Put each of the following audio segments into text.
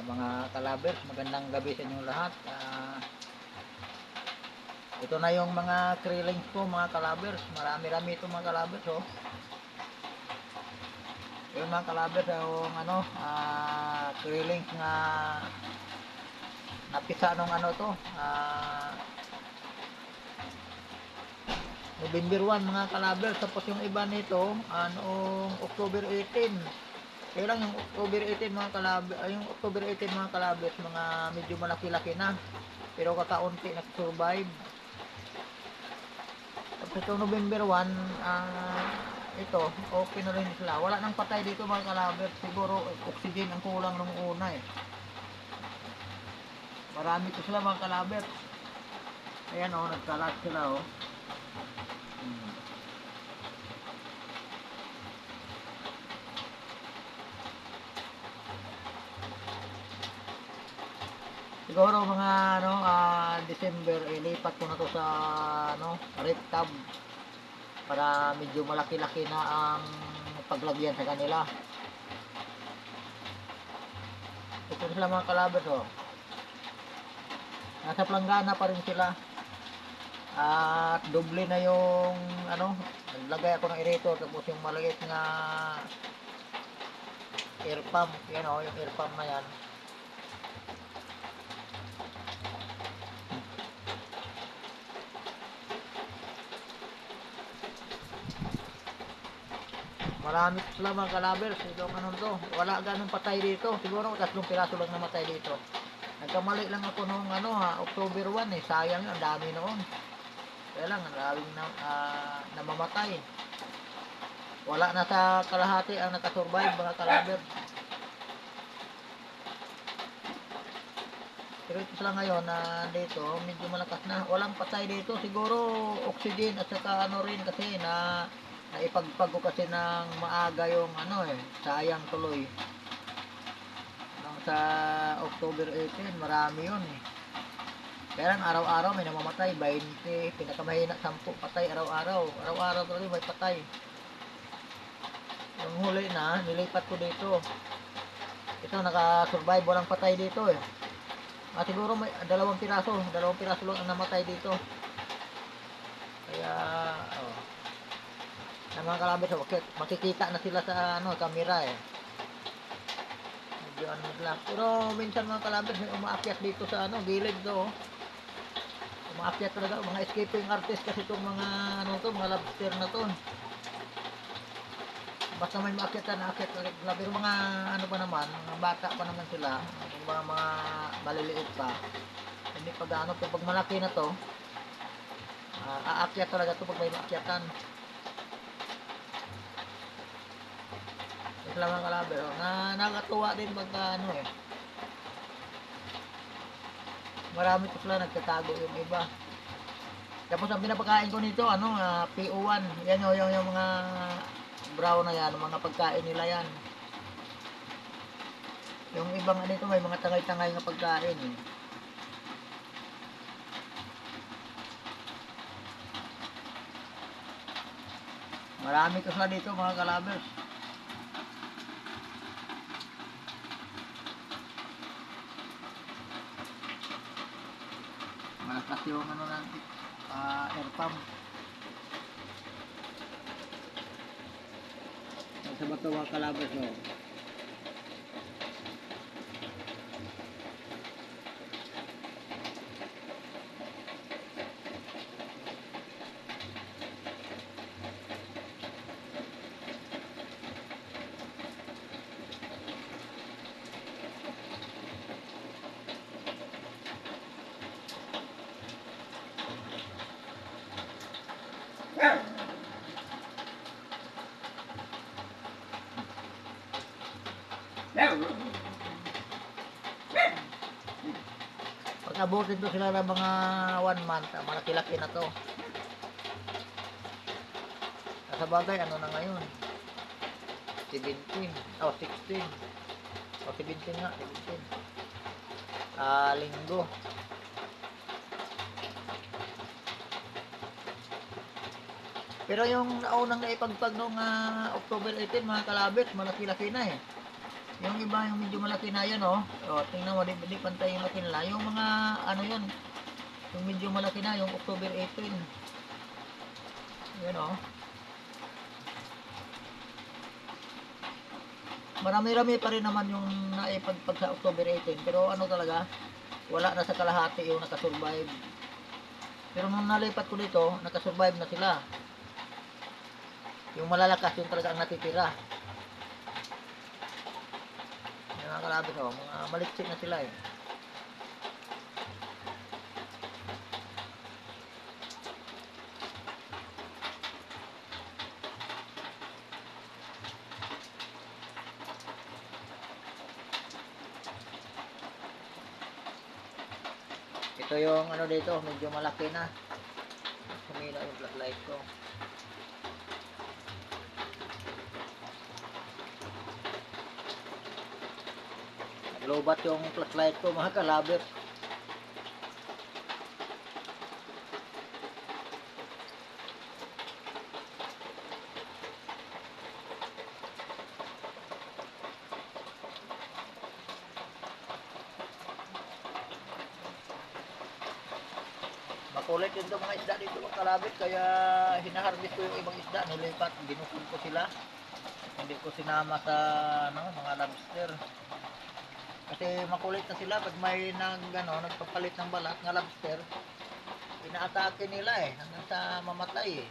Mga kalabers, magandang gabi sa inyo lahat. Ito na yung mga krillings ko mga kalabers. Marami-rami ito mga kalabers, oh. Yung mga kalabers, yung krillings na napisa nung to, November 1 mga kalabers. Tapos yung iba nito, noong October 18. Kaya lang yung October 18 mga kalabers, yung October 18 mga kalabers, mga medyo malaki-laki na. Pero kakaunti nag-survive. Tapos itong November 1, ito, okay na rin sila. Wala nang patay dito mga kalabers. Siguro oxygen ang kulang nung una eh. Marami ko sila mga kalabers. Ayan oh, nagkalat sila oh. Siguro mga December, ilipat ko na to sa red tub para medyo malaki-laki na ang paglagyan sa kanila. Ito sila mga kalabers oh. Nasa planggana pa rin sila. At doble na yung naglagay ako ng aerator, tapos yung maliit na air pump, yan oh, yung air pump na yan. Marami sila mga kalabers. Itong to, wala ganun patay dito. Siguro 3 piraso lang namatay dito. Nagkamali lang ako nung October 1 eh. Sayang yun, ang dami noon. Kaya lang, ang daming namamatay. Wala na sa kalahati ang nakasurvive mga kalabers. Pero ito sila ngayon na dito, medyo malakas na. Walang patay dito. Siguro oxygen at saka rin kasi naipagpag ko kasi ng maaga yung sayang tuloy. Sa October 18, marami yun eh. Kaya lang araw-araw may namamatay, 20, pinakamahina 10 patay araw-araw. Araw-araw tuloy may patay. Yung huli na, nilipat ko dito. Ito, naka-survive, walang patay dito eh. Siguro may 2 piraso lang ang namatay dito. Kaya, sa mga kalabers, makikita na sila sa camera eh. Medyo pero minsan mga kalabers, may umaakyat dito sa gilid to. Umaakyat talaga, mga escaping artist kasi itong mga mga lobster na to. Basta may maakyatan na akyat talaga. Pero mga pa naman, mga bata pa naman sila, mga maliliit pa. Hindi pag pag malaki na to, aakyat talaga to pag may maakyatan. Ito lang mga kalabers, nakakatuwa din pagka marami to sila nagtatago yung iba. Tapos ang pinapakain ko nito PO1. Yan yung mga brown na yan, mga pagkain nila yan. Yung ibang dito may mga tangay-tangay na pagkain eh. Marami ko sila dito mga kalabers. Malakas yung air pump. Sa bato mga kalabers oh. Pag abutin to sila ng mga 1 month, malaki-laki na to. Sa bagay, na ngayon? 17. 16. 17 nga, 17. Linggo. Pero yung naunang naipagpag nung October 18 mga kalabers, malaki-laki na eh. Yung iba yung medyo malaki na yan, oh. O, tingnan mo, di pantay yung laki nila. Yung mga, ano yun, yung medyo malaki na, yung October 18. Yan, oh. Marami-rami pa rin naman yung naipagpag sa October 18. Pero ano talaga, wala na sa kalahati yung nakasurvive. Pero nung nalipat ko dito, nakasurvive na sila. Yung malalakas, yung talaga ang natitira. Yung mga kalabit, oh, mga malitsit na sila eh. Ito yung ano dito, medyo malaki na. Humina yung flashlight ko. Lobat yung flashlight ko mga kalabit. Makulit yun mga isda dito mga kalabit, kaya hinaharvest ko yung ibang isda, nilipat, binukod ko sila. Hindi ko sinama sa ano, mga lobster. Kasi makulit na sila pag may nagpapalit ng balat ng lobster. Inaatake nila eh, hanggang sa mamatay eh.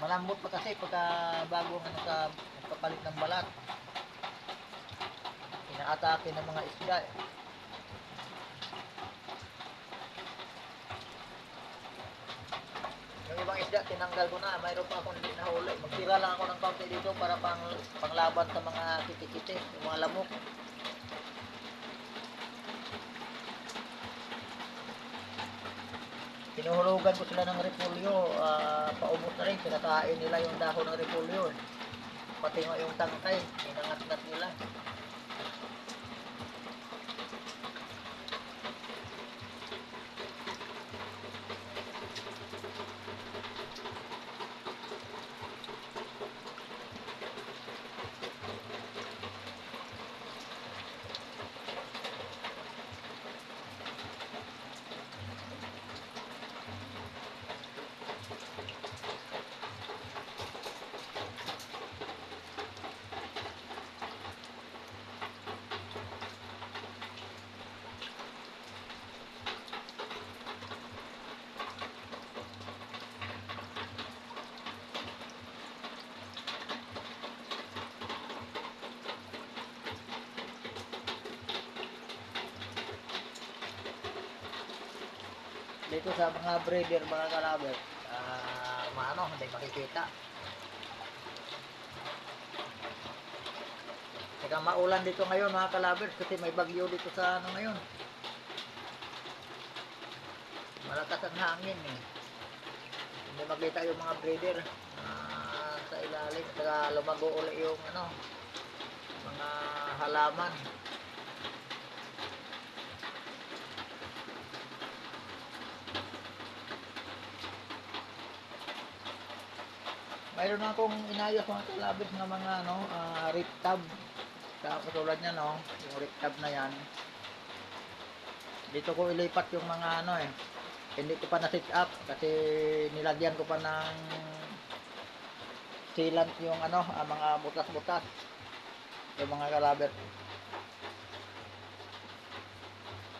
Malambot pa kasi pagka bagong sa nagpapalit ng balat. Inaatake ng mga isda eh. Yung ibang isda, tinanggal ko na. Mayroon pa akong hindi nahuli. Magtira lang ako ng kaunti dito para panglaban sa mga kiti-kiti, yung mga lamok. Pinuhulugan ko sila ng repolyo. Paubos na rin. Kinakain nila yung dahon ng repolyo. Pati nga yung tangkay. Inangat-ngat nila. Dito sa mga breeder, mga kalabit, hindi makikita. Teka, maulan dito ngayon mga kalabit kasi may bagyo dito sa ano ngayon. Malakas ang hangin eh. Hindi makita yung mga breeder sa ilalim. Saka lumago ulit yung mga halaman. Mayroon na akong inayos mga kalabit ng mga rip tab. Katulad niya yung rip tab na yan. Dito ko ilipat yung mga hindi ko pa na-set up kasi nilagyan ko pa ng sealant yung mga butas-butas. Yung mga kalabit.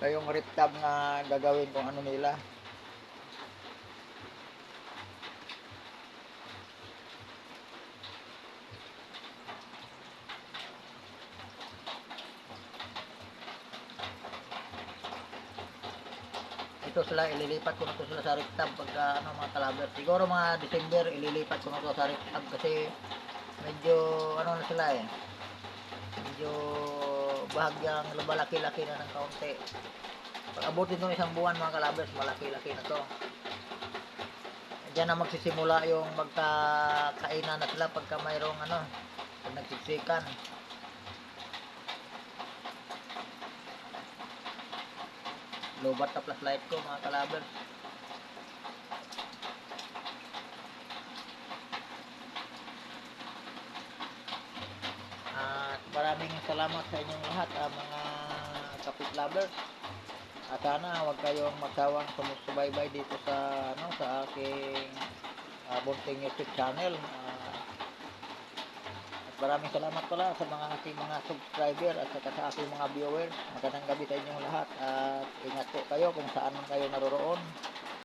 So yung rip tab na gagawin kung ano nila. Ito sila, ililipat ko na to sila sa rectab pagka mga kalabit. Siguro mga December ililipat ko na to sa rectab kasi medyo na sila eh. Medyo bahagyang lumalaki-laki na ng kaunti. Pag abutin ng isang buwan mga kalabit, malaki-laki na to. Diyan na magsisimula yung magkakainan na sila pagka mayroong pag nagsiksikan. Lobat na flashlight ko mga kalabers. maraming salamat sa inyong lahat, mga kapit lovers. At sana huwag kayong magsawang sumusubaybay dito sa sa aking bunting YouTube channel. At maraming salamat pala sa mga aking mga subscriber at saka sa aking mga viewers. Magandang gabi sa inyong lahat at ingat po kayo kung saan man kayo naroroon.